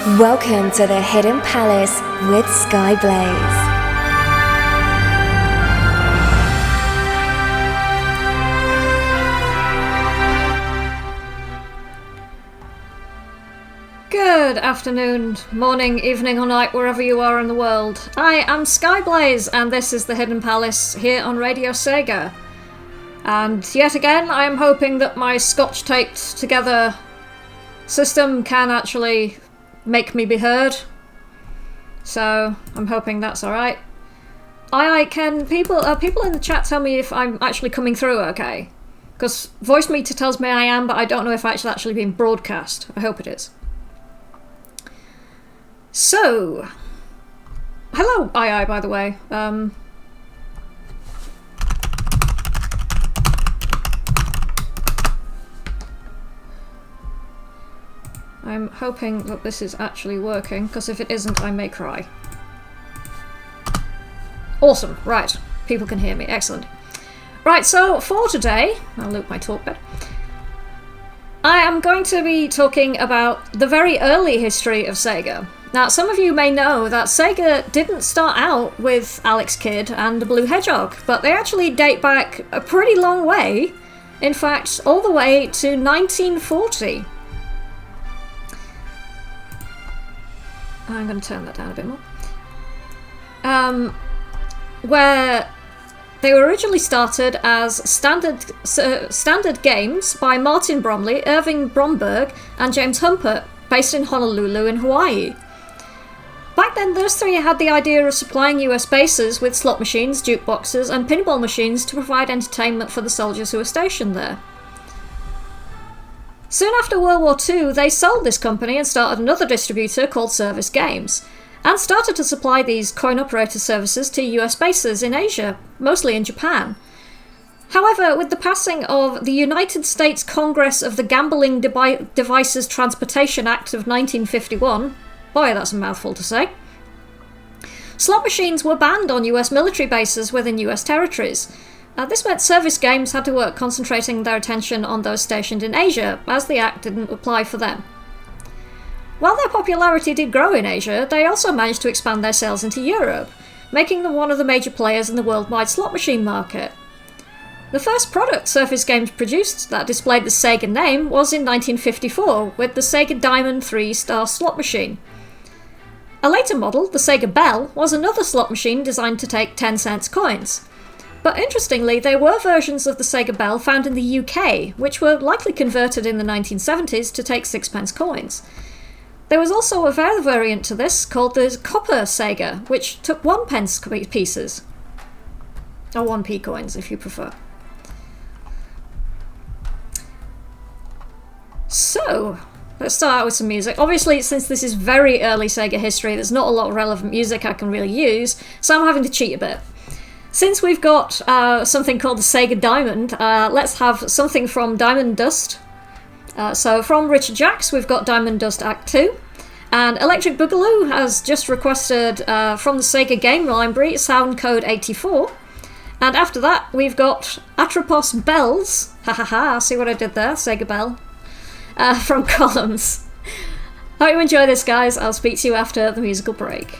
Welcome to the Hidden Palace with Skyblaze. Good afternoon, morning, evening or night, wherever you are in the world. I am Skyblaze and this is the Hidden Palace here on Radio SEGA. And yet again, I am hoping that my scotch-taped together system can actually make me be heard. So I'm hoping that's alright. Can people in the chat tell me if I'm actually coming through okay? Because voice meter tells me I am, but I don't know if it's actually being broadcast. I hope it is. So, hello, by the way. I'm hoping that this is actually working, because if it isn't, I may cry. Awesome, right. People can hear me, excellent. Right, so for today, I'll loop my talkbed. I am going to be talking about the very early history of SEGA. Now, some of you may know that SEGA didn't start out with Alex Kidd and the Blue Hedgehog, but they actually date back a pretty long way. In fact, all the way to 1940. I'm going to turn that down a bit more. Where they were originally started as standard games by Martin Bromley, Irving Bromberg, and James Humpert, based in Honolulu in Hawaii. Back then, those three had the idea of supplying US bases with slot machines, jukeboxes, and pinball machines to provide entertainment for the soldiers who were stationed there. Soon after World War II, they sold this company and started another distributor called Service Games, and started to supply these coin-operator services to US bases in Asia, mostly in Japan. However, with the passing of the United States Congress of the Gambling Devices Transportation Act of 1951, boy, that's a mouthful to say, slot machines were banned on US military bases within US territories. This meant Service Games had to work concentrating their attention on those stationed in Asia, as the Act didn't apply for them. While their popularity did grow in Asia, they also managed to expand their sales into Europe, making them one of the major players in the worldwide slot machine market. The first product Service Games produced that displayed the SEGA name was in 1954, with the SEGA Diamond 3-star slot machine. A later model, the SEGA Bell, was another slot machine designed to take 10-cent coins. But interestingly, there were versions of the SEGA Bell found in the UK, which were likely converted in the 1970s to take 6-pence coins. There was also a variant to this called the Copper SEGA, which took 1-pence pieces. Or 1p coins, if you prefer. So, let's start out with some music. Obviously, since this is very early SEGA history, there's not a lot of relevant music I can really use, so I'm having to cheat a bit. Since we've got something called the SEGA Diamond, let's have something from Diamond Dust. So from Richard Jacks, we've got Diamond Dust Act 2. And Electric Boogaloo has just requested from the SEGA Game Library Sound Code 84. And after that, we've got Atropos Bells. See what I did there? SEGA Bell. From Columns. Hope you enjoy this, guys. I'll speak to you after the musical break.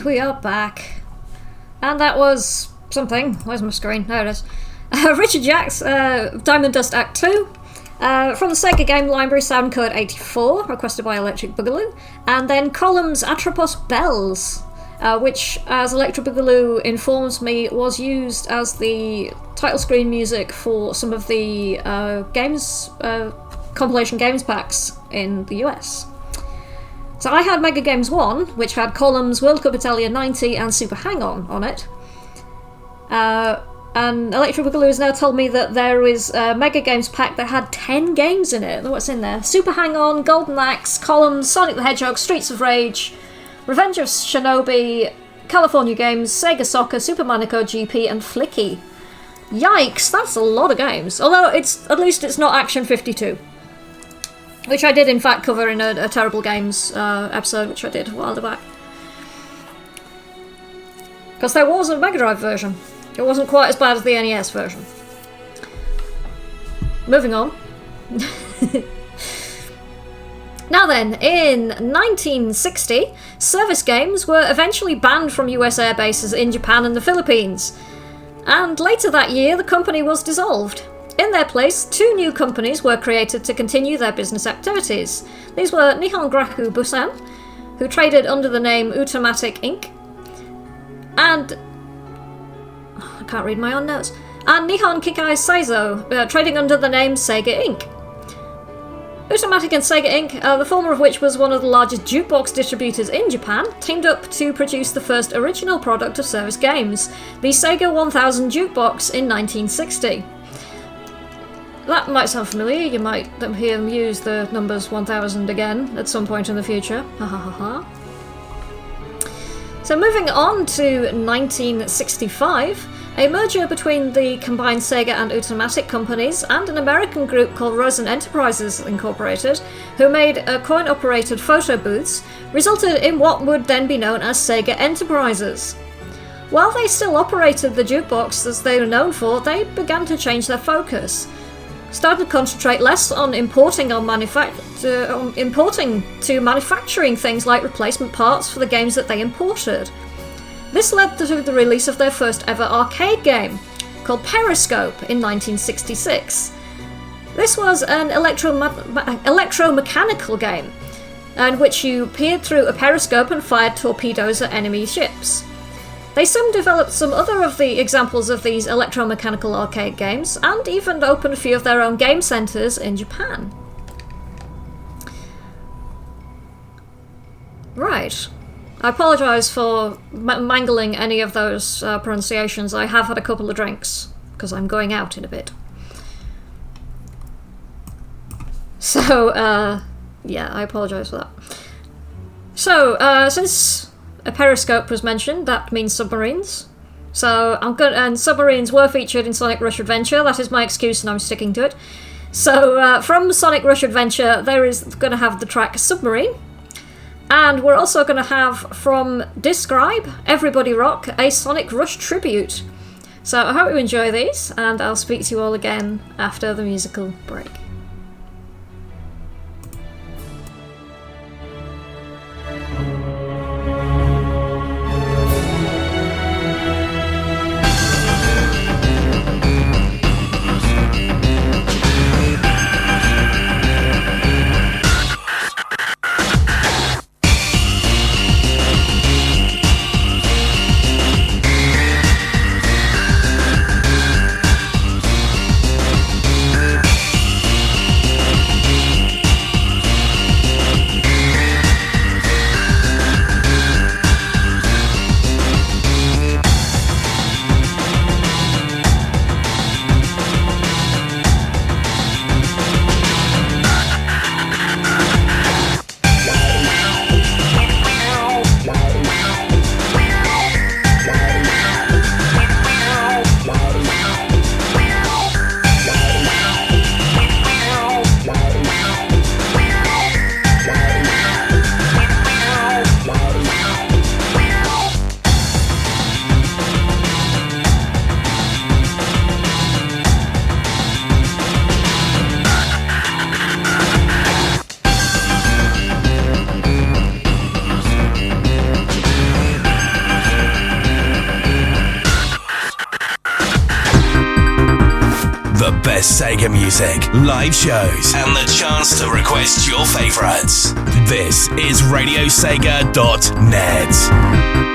And we are back. And that was something. Where's my screen? There it is. Richard Jacks' Diamond Dust Act 2. From the Sega game library, sound code 84, requested by Electric Boogaloo. And then Column's Atropos Bells, which, as Electric Boogaloo informs me, was used as the title screen music for some of the compilation games packs in the US. So I had Mega Games 1, which had Columns, World Cup Italia 90 and Super Hang-On it. And Electric Boogaloo has now told me that there is a Mega Games pack that had 10 games in it. What's in there? Super Hang-On, Golden Axe, Columns, Sonic the Hedgehog, Streets of Rage, Revenge of Shinobi, California Games, Sega Soccer, Super Monaco GP and Flicky. Yikes, that's a lot of games. Although at least it's not Action 52. Which I did in fact cover in a Terrible Games episode, which I did a while back. Because there was a Mega Drive version. It wasn't quite as bad as the NES version. Moving on. Now then, in 1960, service games were eventually banned from US air bases in Japan and the Philippines. And later that year, the company was dissolved. In their place, 2 new companies were created to continue their business activities. These were Nihon Gaku Busan, who traded under the name Utamatic Inc., and I can't read my own notes, and Nihon Kikai Saizo, trading under the name Sega Inc. Utamatic and Sega Inc., the former of which was one of the largest jukebox distributors in Japan, teamed up to produce the first original product of service games, the Sega 1000 jukebox in 1960. That might sound familiar, you might hear them use the numbers 1000 again at some point in the future. Ha ha ha ha. So moving on to 1965, a merger between the combined Sega and Utamatic companies and an American group called Rosen Enterprises Incorporated, who made coin-operated photo booths, resulted in what would then be known as Sega Enterprises. While they still operated the jukebox as they were known for, they began to change their focus. Started to concentrate less on importing to manufacturing things like replacement parts for the games that they imported. This led to the release of their first ever arcade game, called Periscope, in 1966. This was an electromechanical game, in which you peered through a periscope and fired torpedoes at enemy ships. They soon developed some other of the examples of these electromechanical arcade games, and even opened a few of their own game centres in Japan. Right. I apologise for mangling any of those pronunciations. I have had a couple of drinks, because I'm going out in a bit. So, yeah, I apologise for that. So, since a periscope was mentioned, that means submarines. So and submarines were featured in Sonic Rush Adventure. That is my excuse, and I'm sticking to it. So from Sonic Rush Adventure, there is going to have the track Submarine, and we're also going to have from Describe Everybody Rock a Sonic Rush tribute. So I hope you enjoy these, and I'll speak to you all again after the musical break. best Sega music, live shows, and the chance to request your favorites. This is RadioSega.net.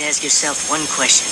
Ask yourself one question.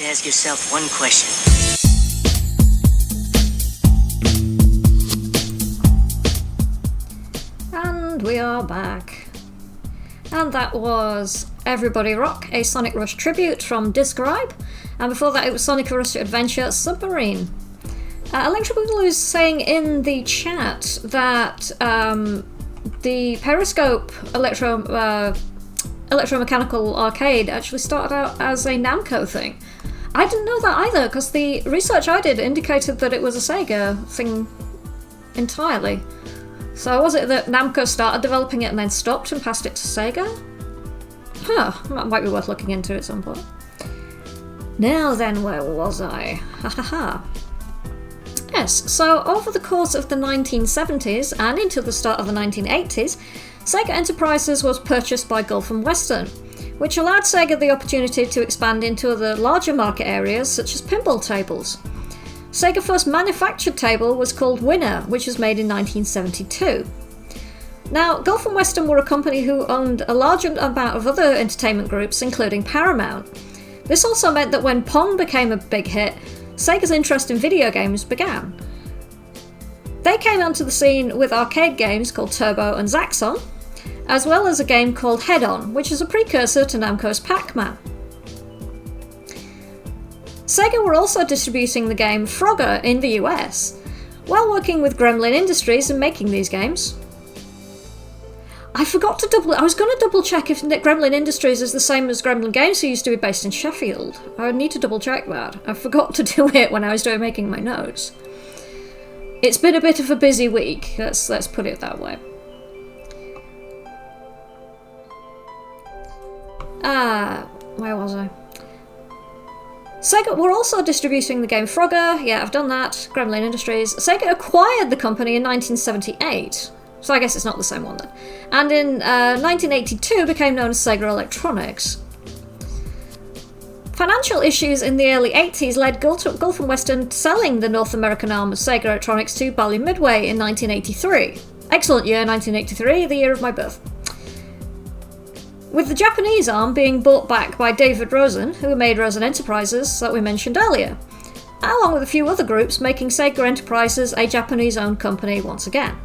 Ask yourself one question. And we are back. And that was Everybody Rock, a Sonic Rush tribute from Describe. And before that it was Sonic Rush Adventure Submarine. Electric Boogaloo is saying in the chat that the Periscope electromechanical arcade actually started out as a Namco thing. I didn't know that either, because the research I did indicated that it was a Sega thing entirely. So was it that Namco started developing it and then stopped and passed it to Sega? Huh, that might be worth looking into at some point. Now then, where was I? Ha ha ha. Yes, so over the course of the 1970s and into the start of the 1980s, Sega Enterprises was purchased by Gulf and Western, which allowed Sega the opportunity to expand into other larger market areas such as pinball tables. Sega's first manufactured table was called Winner, which was made in 1972. Now, Gulf and Western were a company who owned a large amount of other entertainment groups, including Paramount. This also meant that when Pong became a big hit, Sega's interest in video games began. They came onto the scene with arcade games called Turbo and Zaxxon, as well as a game called Head On, which is a precursor to Namco's Pac-Man. Sega were also distributing the game Frogger in the US, while working with Gremlin Industries and making these games. I was going to double check if Gremlin Industries is the same as Gremlin Games, who used to be based in Sheffield. I need to double check that. I forgot to do it when I was making my notes. It's been a bit of a busy week, let's put it that way. Where was I? Sega were also distributing the game Frogger. Yeah, I've done that. Gremlin Industries. Sega acquired the company in 1978. So I guess it's not the same one then. And in 1982 became known as Sega Electronics. Financial issues in the early 80s led Gulf and Western selling the North American arm of Sega Electronics to Bally Midway in 1983. Excellent year, 1983, the year of my birth. With the Japanese arm being bought back by David Rosen, who made Rosen Enterprises that we mentioned earlier, along with a few other groups, making Sega Enterprises a Japanese-owned company once again.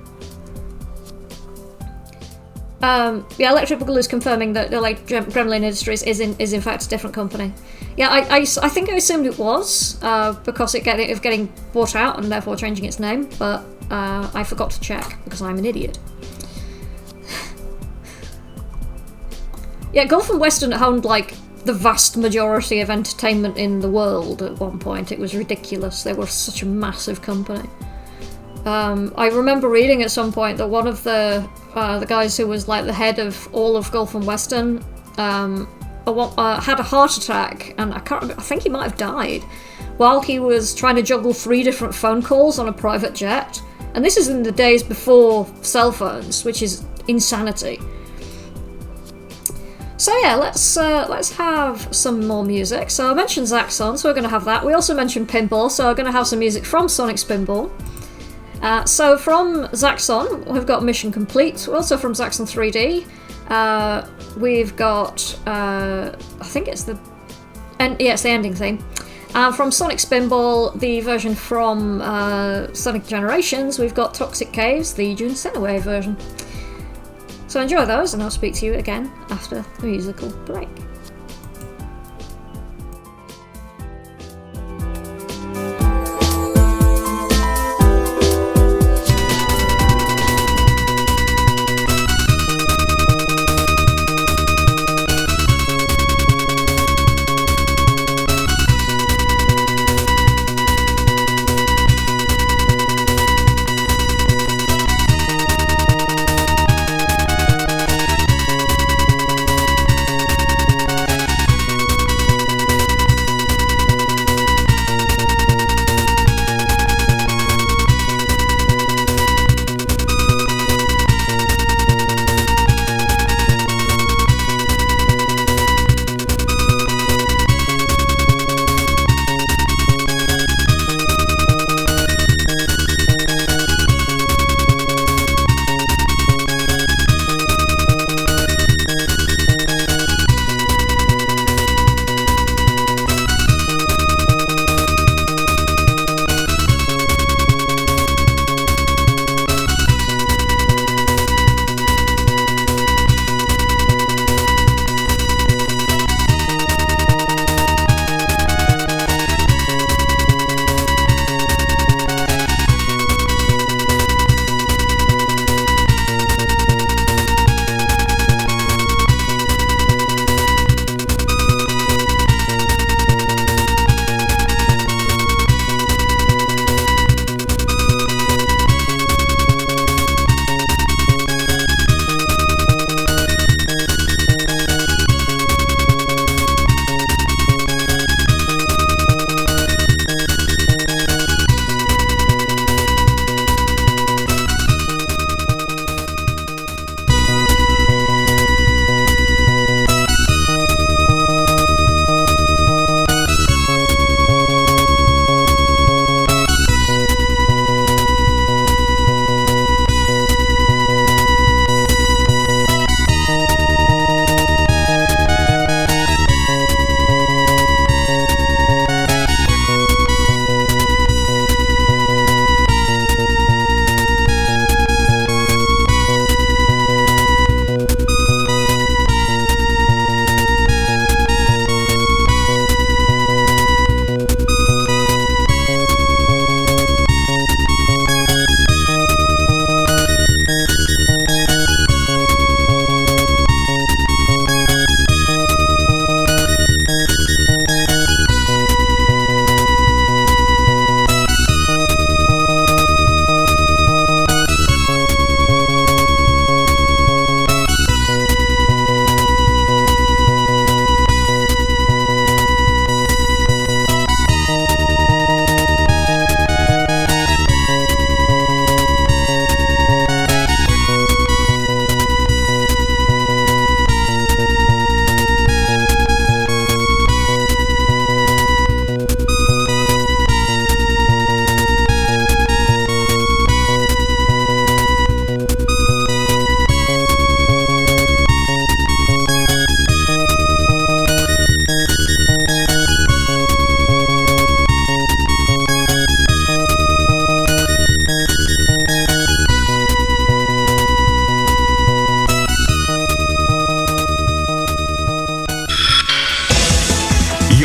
Electric Boogaloo's confirming that Gremlin Industries is in fact a different company. Yeah, I think I assumed it was, because of getting bought out and therefore changing its name, but I forgot to check because I'm an idiot. Yeah, Gulf and Western owned the vast majority of entertainment in the world at one point. It was ridiculous. They were such a massive company. I remember reading at some point that one of the guys who was the head of all of Gulf and Western had a heart attack, and I think he might have died while he was trying to juggle 3 different phone calls on a private jet. And this is in the days before cell phones, which is insanity. So yeah, let's have some more music. So I mentioned Zaxxon, so we're going to have that. We also mentioned Pinball, so we're going to have some music from Sonic Spinball. So from Zaxxon, we've got Mission Complete. Also from Zaxxon 3D, we've got, I think it's the ending theme. From Sonic Spinball, the version from Sonic Generations, we've got Toxic Caves, the June Centerwave version. So enjoy those, and I'll speak to you again after the musical break.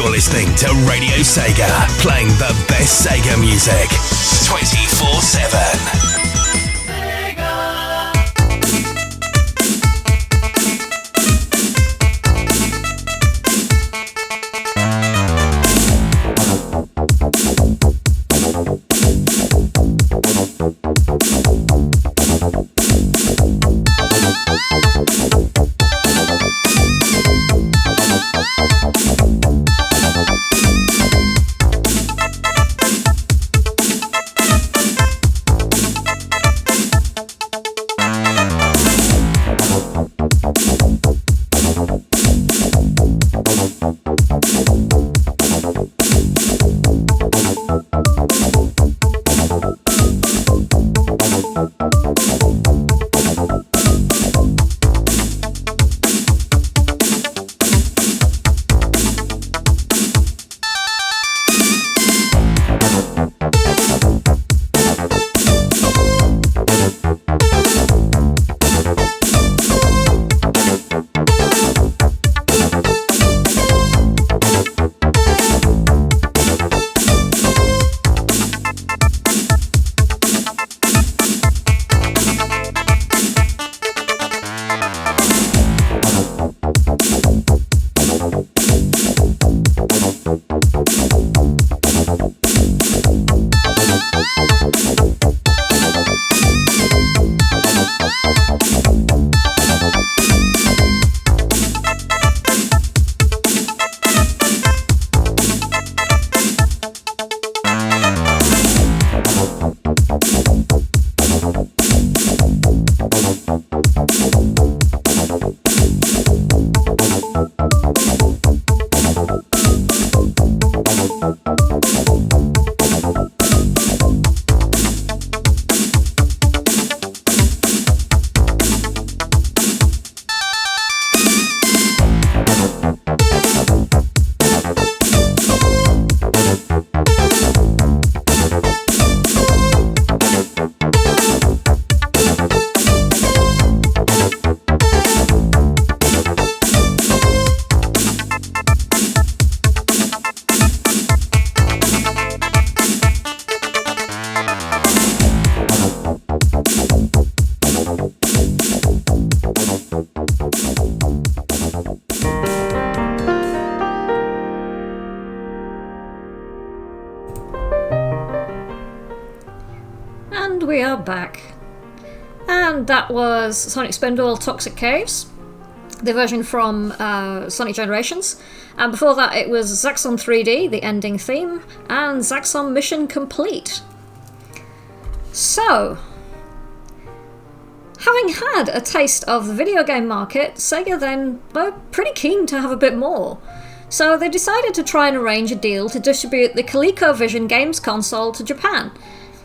You're listening to Radio Sega, playing the best Sega music 24/7. And we are back. And that was Sonic Spinball Toxic Caves, the version from Sonic Generations. And before that it was Zaxxon 3D, the ending theme, and Zaxxon Mission Complete. So, having had a taste of the video game market, Sega then were pretty keen to have a bit more. So they decided to try and arrange a deal to distribute the ColecoVision games console to Japan.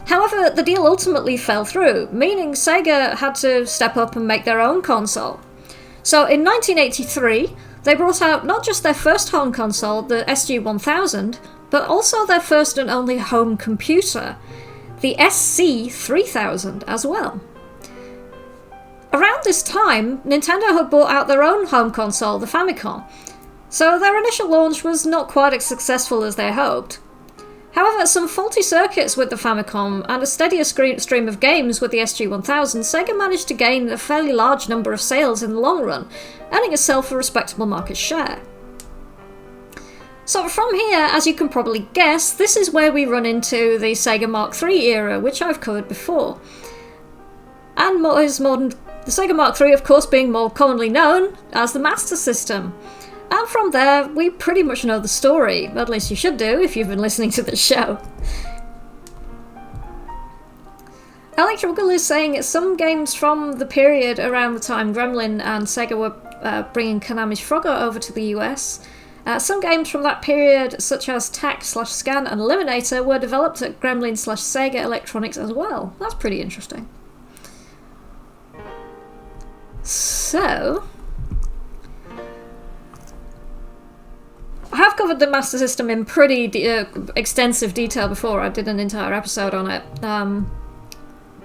However, the deal ultimately fell through, meaning Sega had to step up and make their own console. So in 1983, they brought out not just their first home console, the SG-1000, but also their first and only home computer, the SC-3000 as well. Around this time, Nintendo had brought out their own home console, the Famicom, so their initial launch was not quite as successful as they hoped. However, some faulty circuits with the Famicom and a steadier stream of games with the SG-1000, Sega managed to gain a fairly large number of sales in the long run, earning itself a respectable market share. So from here, as you can probably guess, this is where we run into the Sega Mark III era, which I've covered before. And the Sega Mark III, of course, being more commonly known as the Master System. And from there, we pretty much know the story, at least you should do if you've been listening to this show. Electrical is saying some games from the period around the time Gremlin and Sega were bringing Konami's Frogger over to the US. Some games from that period, such as TAC/Scan and Eliminator, were developed at Gremlin/Sega Electronics as well. That's pretty interesting. So, I have covered the Master System in pretty extensive detail before. I did an entire episode on it.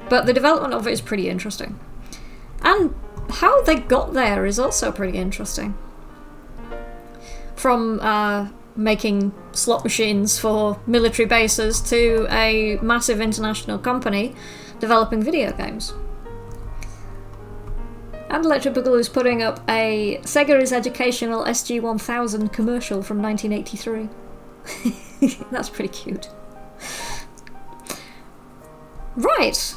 But the development of it is pretty interesting. And how they got there is also pretty interesting. From making slot machines for military bases to a massive international company developing video games. And Electric Boogaloo's putting up a SEGA is Educational SG-1000 commercial from 1983. That's pretty cute. Right.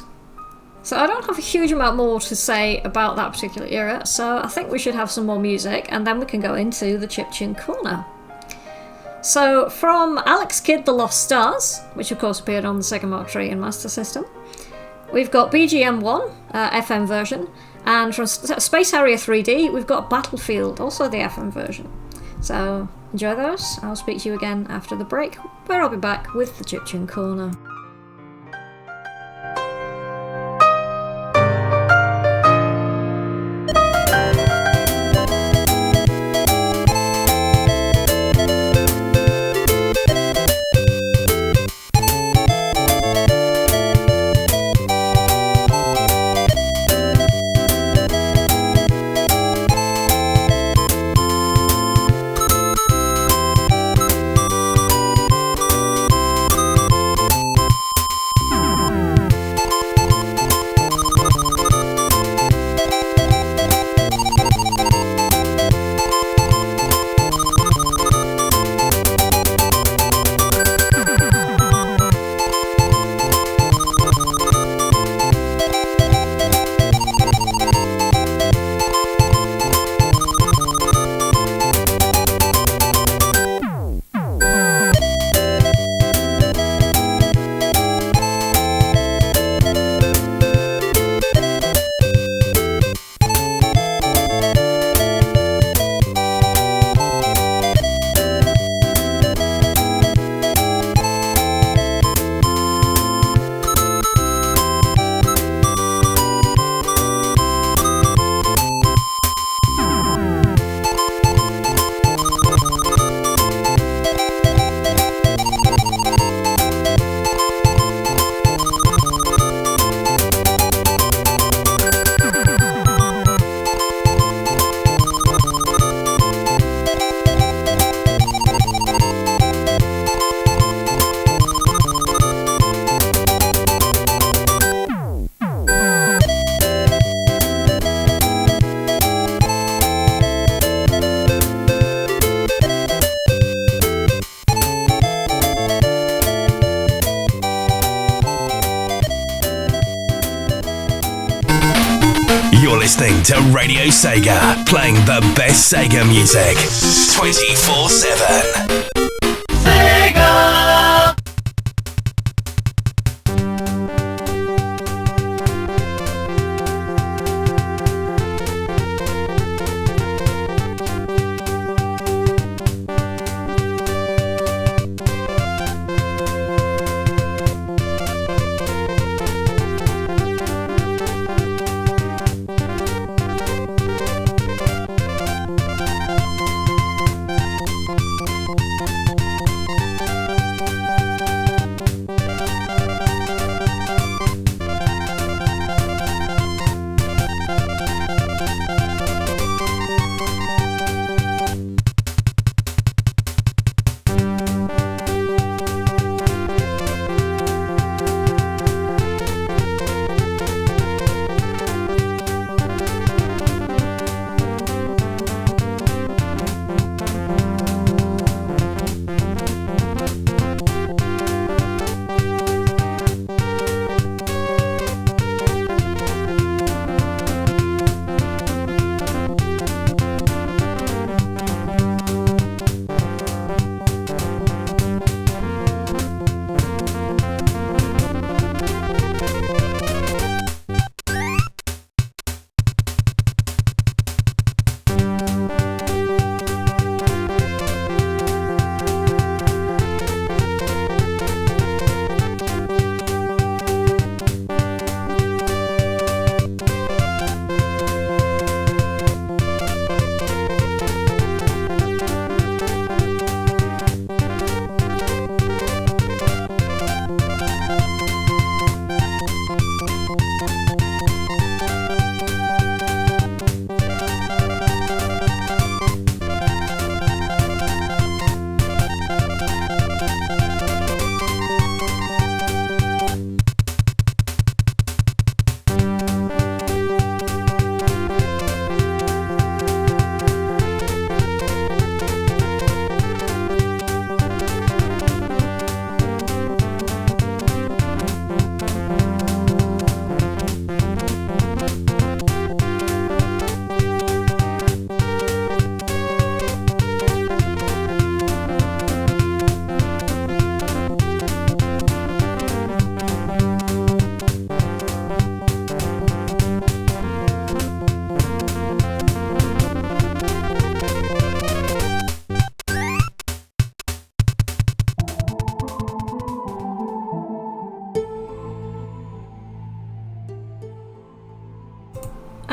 So I don't have a huge amount more to say about that particular era, so I think we should have some more music, and then we can go into the Chip Tune Corner. So, from Alex Kidd The Lost Stars, which of course appeared on the Sega Mark III and Master System, we've got BGM1, FM version, and from Space Harrier 3D, we've got Battlefield, also the FM version. So, enjoy those. I'll speak to you again after the break, where I'll be back with the Chip Tune Corner. You're listening to Radio Sega, playing the best Sega music 24/7.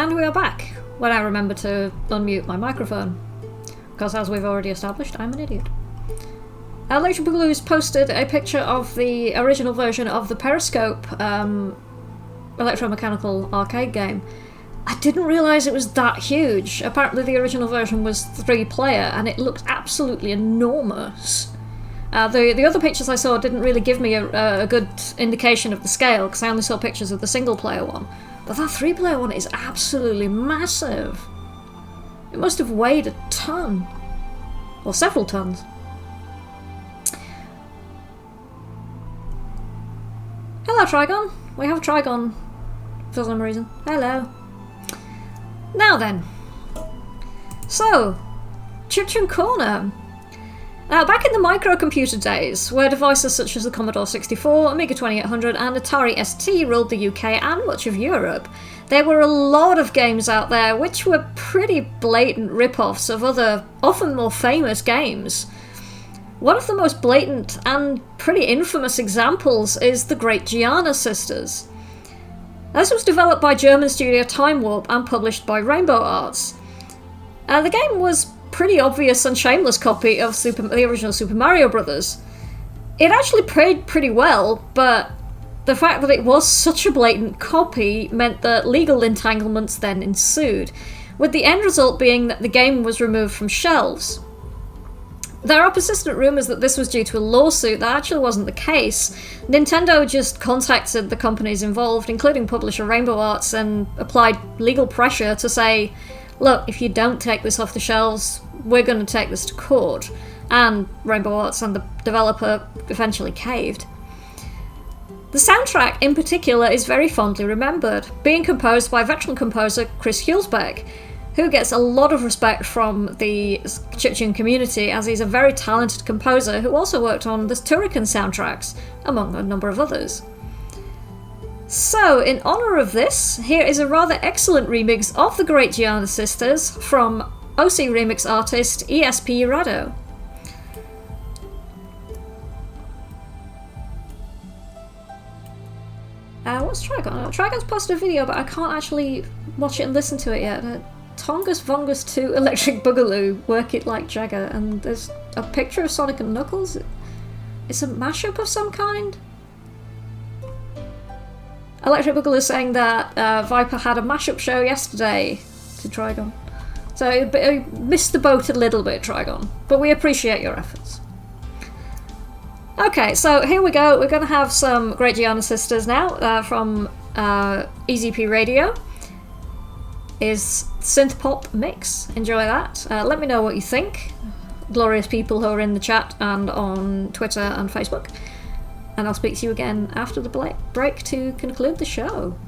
And we are back, when I remember to unmute my microphone. Because as we've already established, I'm an idiot. Electric Boogaloo's posted a picture of the original version of the Periscope electromechanical arcade game. I didn't realise it was that huge. Apparently the original version was 3-player, and it looked absolutely enormous. The other pictures I saw didn't really give me a good indication of the scale, because I only saw pictures of the single-player one. But that 3-player one is absolutely massive. It must have weighed a ton. Or several tons. Hello, Trigon. We have Trigon for some reason. Hello. Now then. So, Chiptune Corner. Now, back in the microcomputer days, where devices such as the Commodore 64, Amiga 2800 and Atari ST ruled the UK and much of Europe, there were a lot of games out there which were pretty blatant rip-offs of other, often more famous games. One of the most blatant and pretty infamous examples is the Great Giana Sisters. This was developed by German studio Time Warp and published by Rainbow Arts. The game was pretty obvious and shameless copy of the original Super Mario Bros. It actually played pretty well, but the fact that it was such a blatant copy meant that legal entanglements then ensued, with the end result being that the game was removed from shelves. There are persistent rumours that this was due to a lawsuit. That actually wasn't the case. Nintendo just contacted the companies involved, including publisher Rainbow Arts, and applied legal pressure to say, look, if you don't take this off the shelves, we're going to take this to court. And Rainbow Arts and the developer eventually caved. The soundtrack in particular is very fondly remembered, being composed by veteran composer Chris Hulsbeck, who gets a lot of respect from the chiptune community as he's a very talented composer who also worked on the Turrican soundtracks, among a number of others. So, in honour of this, here is a rather excellent remix of the Great Giana Sisters from OC remix artist ESP Rado. What's Trigon? Trigon's posted a video, but I can't actually watch it and listen to it yet. Tongus Vongus 2 Electric Boogaloo, Work It Like Jagger, and there's a picture of Sonic and Knuckles. It's a mashup of some kind? Electric Boogaloo is saying that Viper had a mashup show yesterday to Trigon. So I missed the boat a little bit, Trigon, but we appreciate your efforts. Okay, so here we go. We're going to have some Great Giana Sisters now from EZP Radio. Is synth pop mix. Enjoy that. Let me know what you think, glorious people who are in the chat and on Twitter and Facebook. And I'll speak to you again after the break to conclude the show.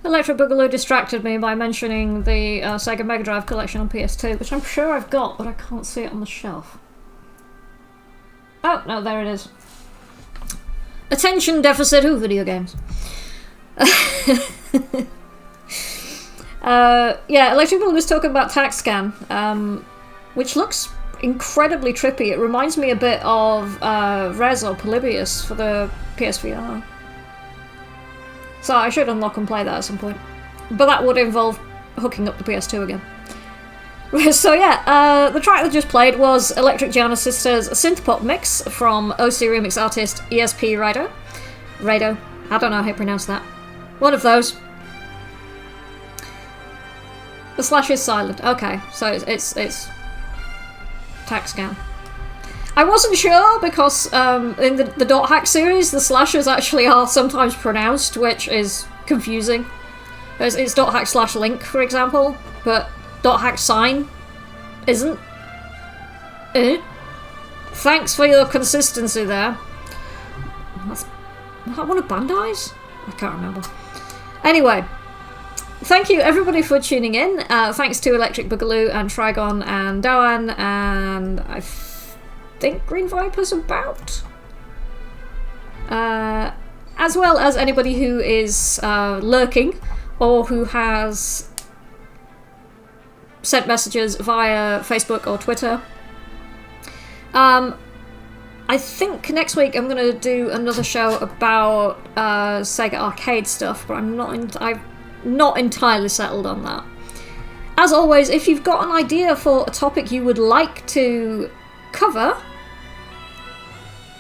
Electric Boogaloo distracted me by mentioning the Sega Mega Drive collection on PS2, which I'm sure I've got, but I can't see it on the shelf. Oh, no, there it is. Attention deficit, video games. Yeah, Electric Boogaloo was talking about TAC-SCAN, which looks incredibly trippy. It reminds me a bit of Rez or Polybius for the PSVR. So I should unlock and play that at some point. But that would involve hooking up the PS2 again. So yeah, the track that just played was Electric Giana Sisters' synthpop mix from OC remix artist ESP Rado. I don't know how to pronounce that. One of those. The slash is silent. Okay, so it's TAC-SCAN. I wasn't sure because in the Dot Hack series, the slashes actually are sometimes pronounced, which is confusing. It's Dot Hack / Link, for example, but Dot Hack sign isn't. Thanks for your consistency there. Was that one of Bandai's? I can't remember. Anyway, thank you everybody for tuning in. Thanks to Electric Boogaloo and Trigon and Doan and I think Green Viper's about. As well as anybody who is lurking or who has sent messages via Facebook or Twitter. I think next week I'm going to do another show about Sega arcade stuff, but I'm not entirely settled on that. As always, if you've got an idea for a topic you would like to cover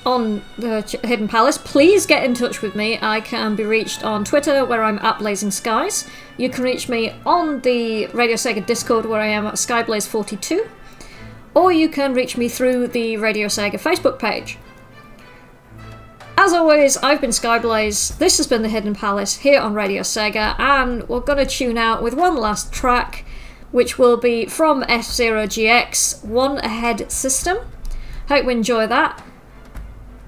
on the Hidden Palace, please get in touch with me. I can be reached on Twitter, where I'm at Blazing Skies. You can reach me on the Radio Sega Discord, where I am at Skyblaze42. Or you can reach me through the Radio Sega Facebook page. As always, I've been Skyblaze, this has been the Hidden Palace here on Radio Sega, and we're going to tune out with one last track, which will be from F-Zero-GX, One Ahead System. Hope you enjoy that.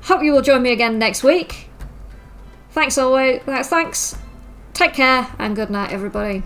Hope you will join me again next week. Thanks always. Thanks. Take care, and good night, everybody.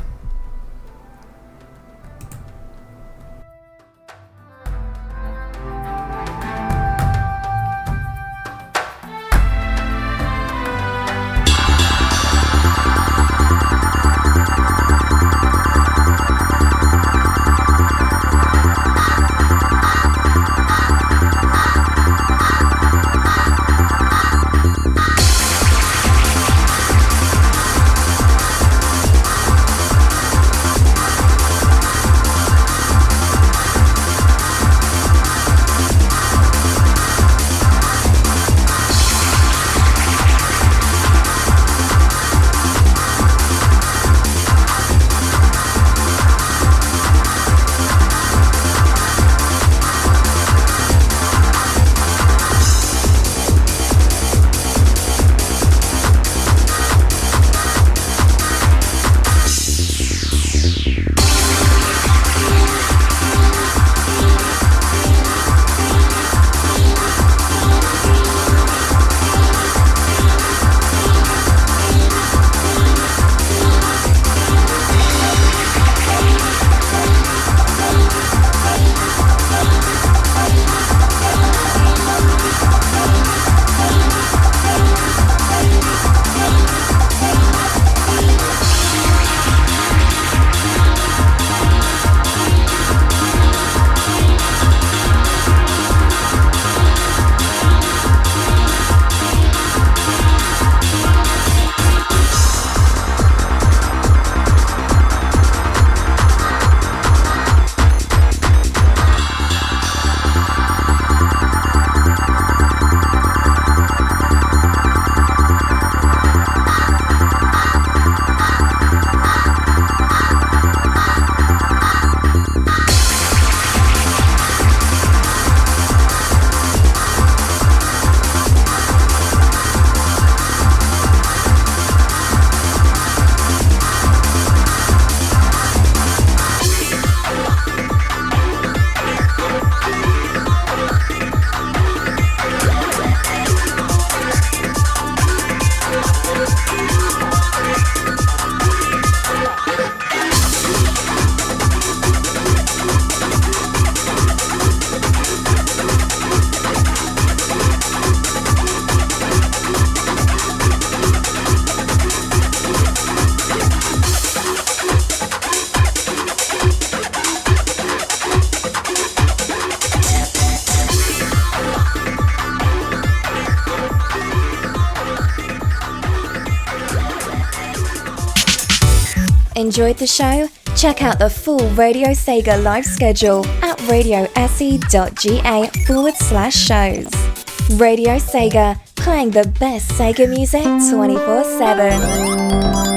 Enjoyed the show? Check out the full Radio Sega live schedule at radiose.ga/shows. Radio Sega, playing the best Sega music 24/7.